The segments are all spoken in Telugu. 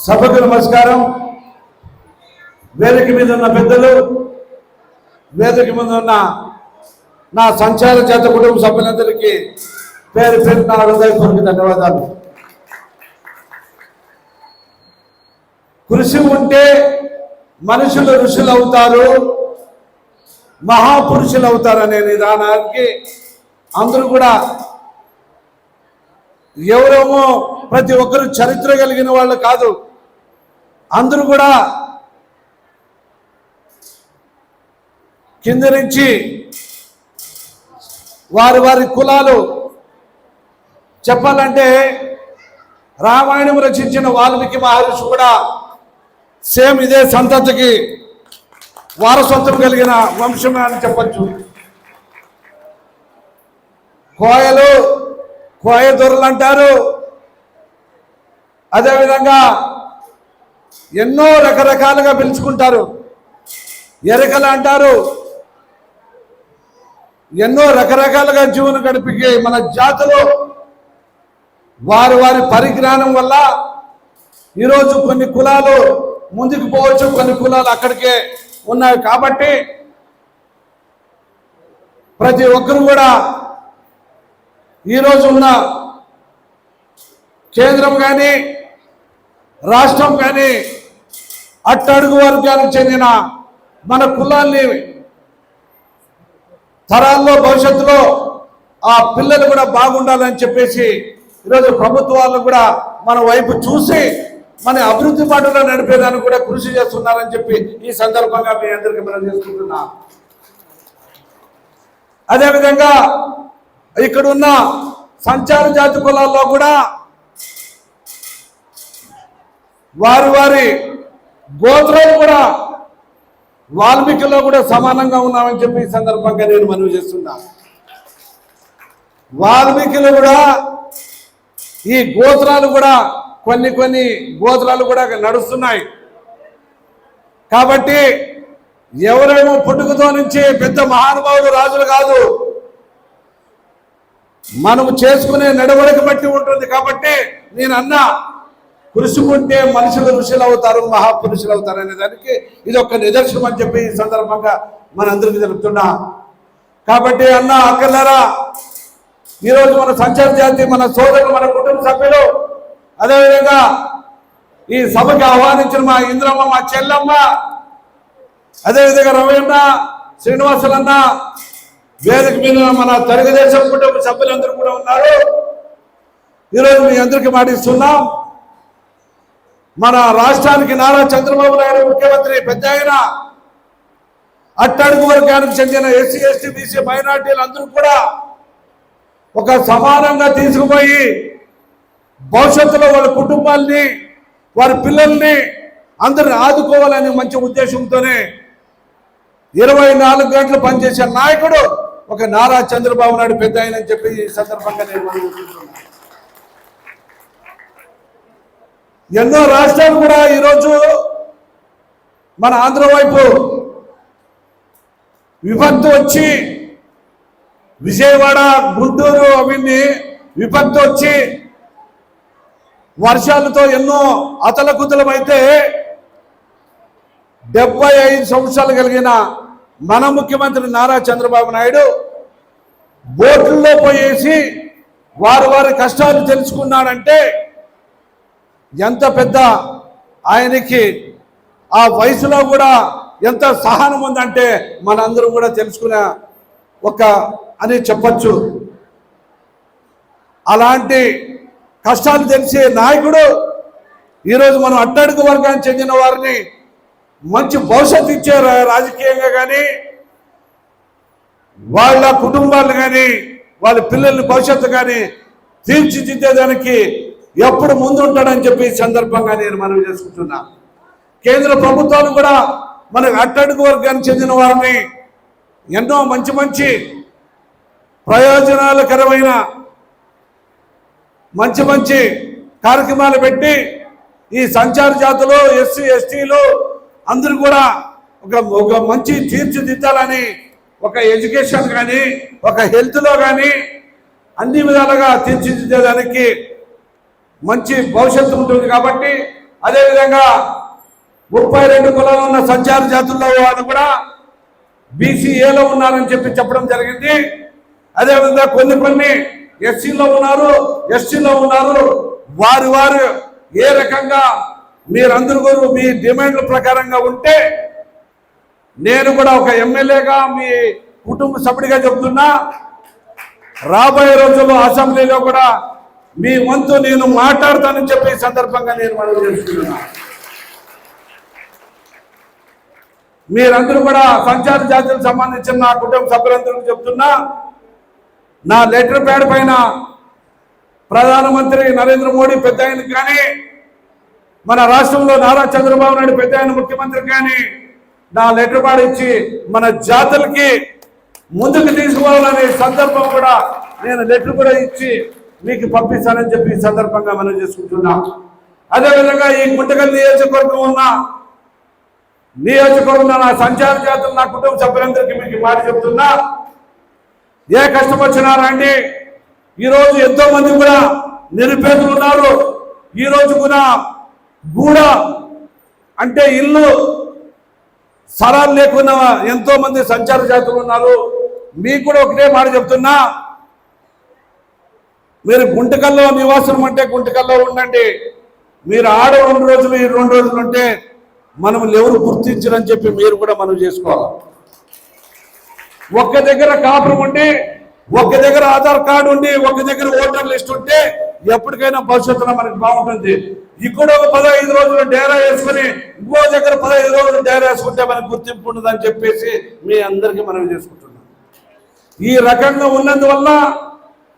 సభకు నమస్కారం. వేదిక మీద ఉన్న పెద్దలు, వేదిక మీద ఉన్న నా సంచార చేత కుటుంబ సభ్యులందరికీ పేరు పేరు నా హృదయపూర్వక ధన్యవాదాలు. కృషి ఉంటే మనుషులు ఋషులు అవుతారు, మహాపురుషులు అవుతారు అనే నిదానానికి అందరూ కూడా ఎవరేమో ప్రతి ఒక్కరు చరిత్ర కలిగిన వాళ్ళు కాదు, అందరూ కూడా కింద నుంచి వారి వారి కులాలు చెప్పాలంటే రామాయణం రచించిన వాల్మీకి మహర్షి కూడా సేమ్ ఇదే సంతతికి వారసత్వం కలిగిన వంశమే అని చెప్పచ్చు. కోయ దొరలు అంటారు. అదేవిధంగా ఎన్నో రకరకాలుగా పిలుచుకుంటారు. ఎరకలు అంటారు. ఎన్నో రకరకాలుగా జీవనం గడిపి మన జాతిలో వారి వారి పరిజ్ఞానం వల్ల ఈరోజు కొన్ని కులాలు ముందుకు పోవచ్చు, కొన్ని కులాలు అక్కడికే ఉన్నాయి. కాబట్టి ప్రతి ఒక్కరు కూడా ఈరోజు ఉన్న కేంద్రం కానీ రాష్ట్రం కానీ అట్టడుగు వర్గానికి చెందిన మన కులాన్ని తరాల్లో భవిష్యత్తులో ఆ పిల్లలు కూడా బాగుండాలని చెప్పేసి ఈరోజు ప్రభుత్వాలు కూడా మన వైపు చూసి మన అభివృద్ధి బాటలో నడిపేదానికి కూడా కృషి చేస్తున్నారని చెప్పి ఈ సందర్భంగా మీ అందరికీ మనం చేసుకుంటున్నా. అదేవిధంగా ఇక్కడున్న సంచార జాతి కులాల్లో కూడా వారి వారి గోత్రాలు కూడా వాల్మీకిలో కూడా సమానంగా ఉన్నామని చెప్పి ఈ సందర్భంగా నేను మనవి చేస్తున్నా. వాల్మీకిలో కూడా ఈ గోత్రాలు కూడా కొన్ని గోత్రాలు కూడా నడుస్తున్నాయి. కాబట్టి ఎవరేమో పుట్టుకతో నుంచి పెద్ద మహానుభావులు రాజులు కాదు, మనము చేసుకునే నడవడిక బట్టి ఉంటుంది. కాబట్టి నేను అన్నా, కృషి ఉంటే మనుషులు ఋషులు అవుతారు, మహాపురుషులు అవుతారు అనే దానికి ఇది ఒక నిదర్శనం అని చెప్పి ఈ సందర్భంగా మనందరికీ తెలుపుతున్నా. కాబట్టి అన్న అక్కలారా, ఈరోజు మన సంచార జాతి, మన సోదరులు, మన కుటుంబ సభ్యులు, అదేవిధంగా ఈ సభకి ఆహ్వానించిన మా ఇంద్రమ్మ, మా చెల్లమ్మ, అదేవిధంగా రవీణ, శ్రీనివాసులన్న, వేదిక మీద మన తెలుగుదేశం కుటుంబ సభ్యులందరూ కూడా ఉన్నారు. ఈరోజు మీ అందరికీ మాటిస్తున్నాం, మన రాష్ట్రానికి నారా చంద్రబాబు నాయుడు ముఖ్యమంత్రి పెద్ద ఆయన అట్టడుగు వర్గానికి చెందిన ఎస్సీ, ఎస్టీ, బీసీ, మైనార్టీలు అందరూ కూడా ఒక సమానంగా తీసుకుపోయి భవిష్యత్తులో వాళ్ళ కుటుంబాల్ని, వారి పిల్లల్ని అందరిని ఆదుకోవాలనే మంచి ఉద్దేశంతోనే 24 గంటలు పనిచేసే నాయకుడు ఒక నారా చంద్రబాబు నాయుడు పెద్ద ఆయన అని చెప్పి ఈ సందర్భంగా నేను అనుకుంటున్నాను. ఎన్నో రాష్ట్రాలు కూడా ఈరోజు మన ఆంధ్ర వైపు విపత్తు వచ్చి, విజయవాడ, గుంటూరు అవన్నీ విపత్తు వచ్చి వర్షాలతో ఎన్నో అతలకుతలమైతే 75 సంవత్సరాలు కలిగిన మన ముఖ్యమంత్రి నారా చంద్రబాబు నాయుడు బోట్లలో పోయేసి వారి కష్టాలు తెలుసుకున్నాడంటే ఎంత పెద్ద ఆయనకి ఆ వయసులో కూడా ఎంత సహనం ఉందంటే మనందరం కూడా తెలుసుకునే అని చెప్పచ్చు. అలాంటి కష్టాలు తెలిసే నాయకుడు ఈరోజు మనం అట్టడుగు వర్గానికి చెందిన వారిని మంచి భవిష్యత్తు ఇచ్చే రాజకీయంగా కానీ, వాళ్ళ కుటుంబాలు కానీ, వాళ్ళ పిల్లల భవిష్యత్తు కానీ తీర్చిదిద్దేదానికి ఎప్పుడు ముందుంటాడని చెప్పి ఈ సందర్భంగా నేను మనవి చేసుకుంటున్నా. కేంద్ర ప్రభుత్వాలు కూడా మనకు అట్టడుగు వర్గానికి చెందిన వారిని ఎన్నో మంచి ప్రయోజనాలకరమైన మంచి కార్యక్రమాలు పెట్టి ఈ సంచార జాతులు, ఎస్సీ, ఎస్టీలు అందరూ కూడా ఒక మంచి తీర్చిదిద్దాలని, ఒక ఎడ్యుకేషన్ కానీ, ఒక హెల్త్లో కానీ అన్ని విధాలుగా తీర్చిదిద్దేదానికి మంచి భవిష్యత్తు ఉంటుంది. కాబట్టి అదేవిధంగా 32 కులాలు ఉన్న సంచార జాతుల్లో వాళ్ళు కూడా బీసీఏలో ఉన్నారని చెప్పడం జరిగింది. అదేవిధంగా కొన్ని ఎస్సీలో ఉన్నారు, ఎస్టీలో ఉన్నారు. వారు ఏ రకంగా మీరందరూ మీ డిమాండ్ల ప్రకారంగా ఉంటే నేను కూడా ఒక ఎమ్మెల్యేగా మీ కుటుంబ సభ్యుడిగా చెప్తున్నా, రాబోయే రోజుల్లో అసెంబ్లీలో కూడా మీ వంతు నేను మాట్లాడతానని చెప్పి ఈ సందర్భంగా నేను మనవి చేస్తున్నా. మీరందరూ కూడా సంచార జాతులకు సంబంధించిన నా కుటుంబ సభ్యులందరూ చెప్తున్నా, నా లెటర్ ప్యాడ్ పైన ప్రధానమంత్రి నరేంద్ర మోడీ పెద్ద ఆయన కానీ, మన రాష్ట్రంలో నారా చంద్రబాబు నాయుడు పెద్ద ఆయన ముఖ్యమంత్రి కానీ నా లెటర్ ప్యాడ్ ఇచ్చి మన జాతులకి ముందుకు తీసుకోవాలనే సందర్భం కూడా నేను లెటర్ కూడా ఇచ్చి మీకు పంపిస్తానని చెప్పి ఈ సందర్భంగా మనం చేసుకుంటున్నాం. అదేవిధంగా ఈ గుంటకల్ నియోజకవర్గం నా సంచార జాతులు నా కుటుంబ సభ్యులందరికీ మీకు మాట చెప్తున్నా, ఏ కష్టం వచ్చినా రండి. ఈరోజు ఎంతో మంది కూడా నిరుపేదలు ఉన్నారు. ఈరోజు కూడా అంటే ఇల్లు స్థలాలు లేకుండా ఎంతో మంది సంచార జాతులు ఉన్నారు. మీకు కూడా ఒకటే మాట చెప్తున్నా, మీరు గుంటకల్లో నివాసం అంటే గుంటకల్లో ఉండండి. మీరు ఆడ 2 రోజులు ఈ 2 రోజులు ఉంటే మనం ఎవరు గుర్తించరని చెప్పి మీరు కూడా మనం చేసుకోవాలి. ఒక్క దగ్గర కాపురం ఉండి, ఒక్క దగ్గర ఆధార్ కార్డు ఉండి, ఒక్క దగ్గర ఓటర్ లిస్ట్ ఉంటే ఎప్పటికైనా భవిష్యత్తులో మనకి బాగుంటుంది. ఇక్కడ ఒక 15 రోజులు డేరా వేసుకుని ఇంకో దగ్గర 15 రోజులు డేరా వేసుకుంటే మనకు గుర్తింపు ఉండదని చెప్పేసి మీ అందరికీ మనం చేసుకుంటున్నాం. ఈ రకంగా ఉన్నందువల్ల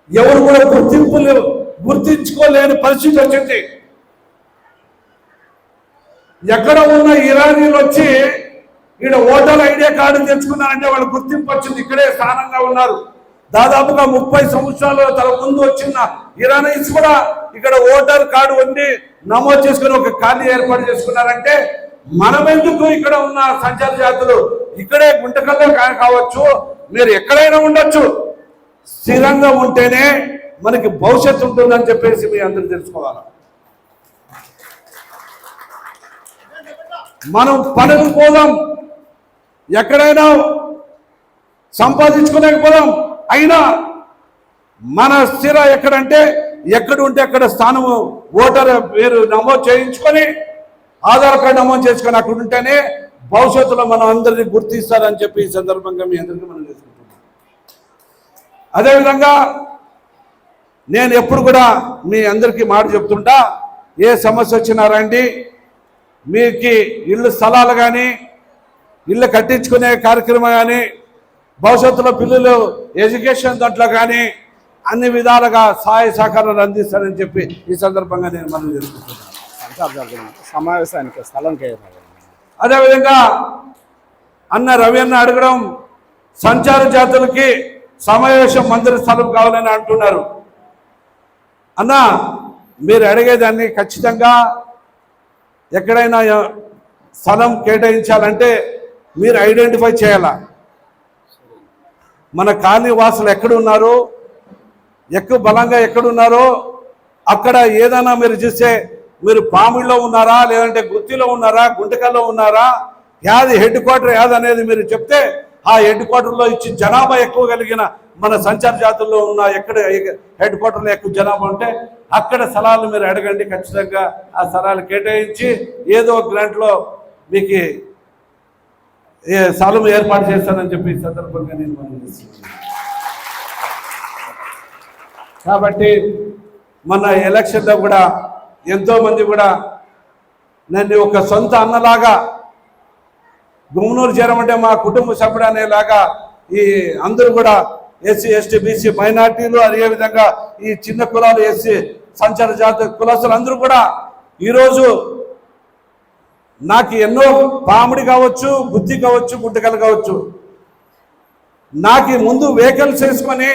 ఎవరు కూడా గుర్తించుకోలేని పరిస్థితి వచ్చింది. ఎక్కడ ఉన్న ఇరానీలు వచ్చి ఇక్కడ ఓటర్ ఐడియా కార్డు తెచ్చుకున్నారంటే వాళ్ళు గుర్తింపు వచ్చింది, ఇక్కడే స్థానంగా ఉన్నారు. దాదాపుగా 30 సంవత్సరాల ముందు వచ్చిన ఇరానీస్ కూడా ఇక్కడ ఓటర్ కార్డు ఉండి నమోదు చేసుకుని ఒక ఖాళీ ఏర్పాటు చేసుకున్నారంటే మనం ఎందుకు ఇక్కడ ఉన్న సంచార జాతులు ఇక్కడే గుంటకల్లో కావచ్చు, మీరు ఎక్కడైనా ఉండొచ్చు, స్థిరంగా ఉంటేనే మనకి భవిష్యత్తు ఉంటుందని చెప్పేసి మీ అందరూ తెలుసుకోవాలి. మనం పనులు పోదాం, ఎక్కడైనా సంపాదించుకోలేకపోదాం, అయినా మన స్థిర ఎక్కడంటే ఎక్కడ ఉంటే అక్కడ స్థానము ఓటర్ పేరు నమోదు చేయించుకొని ఆధార్ కార్డు నమోదు చేసుకొని అక్కడ ఉంటేనే భవిష్యత్తులో మనం అందరినీ గుర్తిస్తారని చెప్పి ఈ సందర్భంగా మీ అందరికీ మనం చేసుకుంటున్నాం. అదేవిధంగా నేను ఎప్పుడు కూడా మీ అందరికీ మాట చెప్తుంటా, ఏ సమస్య వచ్చినా రండి, మీకు ఇళ్ళు స్థలాలు కానీ ఇళ్ళు కట్టించుకునే కార్యక్రమం కానీ భవిష్యత్తులో పిల్లలు ఎడ్యుకేషన్ దాంట్లో కానీ అన్ని విధాలుగా సహాయ సహకారాలు అందిస్తానని చెప్పి ఈ సందర్భంగా నేను మనం చేసుకుంటున్నాను. సమావేశానికి స్థలం అదేవిధంగా అన్న రవి అన్న అడగడం, సంచార జాతులకి సమావేశం మందిర స్థలం కావాలని అంటున్నారు. అన్న మీరు అడిగేదాన్ని ఖచ్చితంగా ఎక్కడైనా స్థలం కేటాయించాలంటే మీరు ఐడెంటిఫై చేయాలా, మన కాలనీ వాసులు ఎక్కడున్నారో, ఎక్కువ బలంగా ఎక్కడున్నారో అక్కడ ఏదైనా మీరు చూస్తే మీరు పాముల్లో ఉన్నారా, లేదంటే గుత్తిలో ఉన్నారా, గుంటకల్లో ఉన్నారా, యాది హెడ్ క్వార్టర్ యాది అనేది మీరు చెప్తే ఆ హెడ్ క్వార్టర్లో ఇచ్చి జనాభా ఎక్కువ కలిగిన మన సంచార జాతుల్లో ఉన్న ఎక్కడ హెడ్ క్వార్టర్లో ఎక్కువ జనాభా ఉంటే అక్కడ స్థలాలు మీరు అడగండి. ఖచ్చితంగా ఆ స్థలాలు కేటాయించి ఏదో గ్రాంట్లో మీకు స్థలం ఏర్పాటు చేస్తానని చెప్పి ఈ సందర్భంగా నేను మనం చేస్తున్నాను. కాబట్టి మన ఎలక్షన్లో కూడా ఎంతోమంది కూడా నన్ను ఒక సొంత అన్నలాగా గుమ్మనూరు చేరమంటే మా కుటుంబ సభ్యుడు అనేలాగా ఈ అందరూ కూడా ఎస్సీ ఎస్టీ బీసీ మైనార్టీలు అదేవిధంగా ఈ చిన్న కులాలు ఎస్సీ సంచార జాతి కులస్తులు అందరూ కూడా ఈరోజు నాకు ఎన్నో పాముడి కావచ్చు, బుద్ధి కావచ్చు, గుంటకలు కావచ్చు, నాకు ముందు వెహికల్స్ వేసుకొని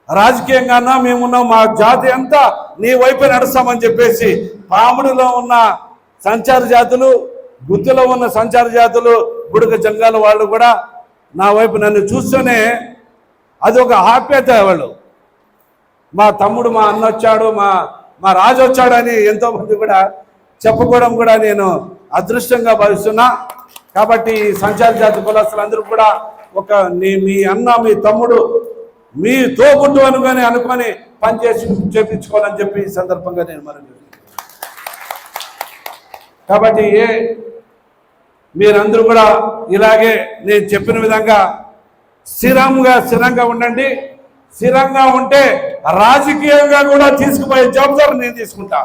రాజకీయంగా మేమున్నాం, మా జాతి అంతా నీ వైపు నడుస్తామని చెప్పేసి పాముడిలో ఉన్న సంచార జాతులు, గుత్తిలో ఉన్న సంచార జాతులు, బుడగ జంగాల వాళ్ళు కూడా నా వైపు నన్ను చూస్తూనే అది ఒక ఆప్యాయత. వాళ్ళు మా తమ్ముడు మా అన్న వచ్చాడు, మా మా రాజు వచ్చాడని ఎంతో మంది కూడా చెప్పుకోవడం కూడా నేను అదృష్టంగా భావిస్తున్నా. కాబట్టి ఈ సంచార జాతి కులస్తులందరూ కూడా ఒక మీ అన్న, మీ తమ్ముడు, మీ తోబుట్టు అనుకొని పనిచేసి చేపించుకోవాలని చెప్పి ఈ సందర్భంగా నేను మనవి. కాబట్టి మీరందరూ కూడా ఇలాగే నేను చెప్పిన విధంగా స్థిరంగా ఉండండి. స్థిరంగా ఉంటే రాజకీయంగా కూడా తీసుకుపోయే జవాబుదారు నేను తీసుకుంటా.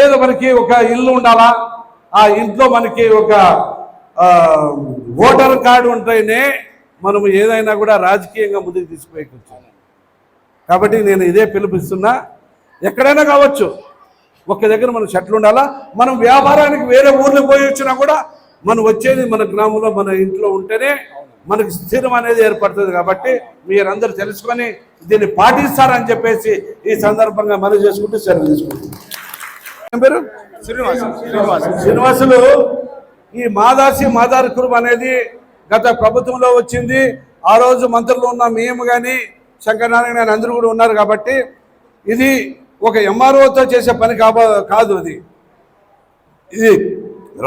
ఏదో మనకి ఒక ఇల్లు ఉండాలా, ఆ ఇంట్లో మనకి ఒక ఓటర్ కార్డు ఉంటేనే మనము ఏదైనా కూడా రాజకీయంగా ముందుకు తీసుకుపోయవచ్చు. కాబట్టి నేను ఇదే పిలుపుస్తున్నా. ఎక్కడైనా కావచ్చు, ఒక్క దగ్గర మనం చెట్లు ఉండాలా. మనం వ్యాపారానికి వేరే ఊర్లకు పోయి వచ్చినా కూడా మనం వచ్చేది మన గ్రామంలో, మన ఇంట్లో ఉంటేనే మనకు స్థిరం అనేది ఏర్పడుతుంది. కాబట్టి మీరందరూ తెలుసుకొని దీన్ని పాటిస్తారని చెప్పేసి ఈ సందర్భంగా మనం చేసుకుంటూ సెలవు తీసుకుంటున్నాం. పేరు శ్రీనివాసులు. ఈ మాదారి కురుబ అనేది గత ప్రభుత్వంలో వచ్చింది. ఆ రోజు మంత్రులు ఉన్న మేము కానీ శంకరనారాయణ గారు అందరూ కూడా ఉన్నారు. కాబట్టి ఇది ఒక ఎంఆర్ఓతో చేసే పని కాదు. ఇది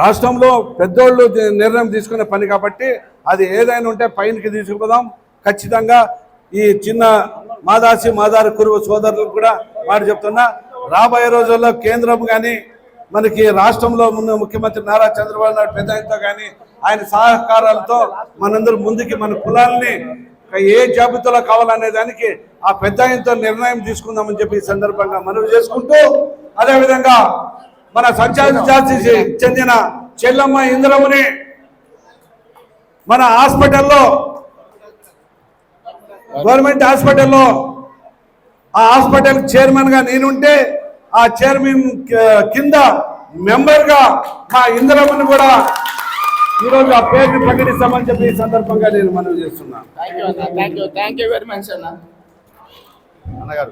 రాష్ట్రంలో పెద్దోళ్ళు నిర్ణయం తీసుకునే పని. కాబట్టి అది ఏదైనా ఉంటే పైనకి తీసుకుపోదాం. ఖచ్చితంగా ఈ చిన్న మాదారి కురుబ సోదరులకు కూడా మాట చెప్తున్నా, రాబోయే రోజుల్లో కేంద్రం కానీ మనకి రాష్ట్రంలో ముఖ్యమంత్రి నారా చంద్రబాబు నాయుడు పెద్ద ఆయనతో కానీ ఆయన సహకారాలతో మనందరూ ముందుకి మన కులాలని ఏ జాబితాలో కావాలనే దానికి ఆ పెద్ద ఆయనతో నిర్ణయం తీసుకుందామని చెప్పి ఈ సందర్భంగా మనవి చేసుకుంటూ, అదేవిధంగా మన సంచార జాతికి చెందిన చెల్లమ్మ ఇంద్రముని మన హాస్పిటల్లో, గవర్నమెంట్ హాస్పిటల్లో, ఆ హాస్పిటల్ చైర్మన్ గా నేనుంటే ఆ చైర్మన్ కింద మెంబర్ గా మా ఇంద్రమ్మని కూడా ఈరోజు ఆ పేరుని ప్రకటిస్తామని చెప్పి ఈ సందర్భంగా నేను మనవి చేస్తున్నాను. థ్యాంక్ యూ వెరీ మచ్ అన్నగారు.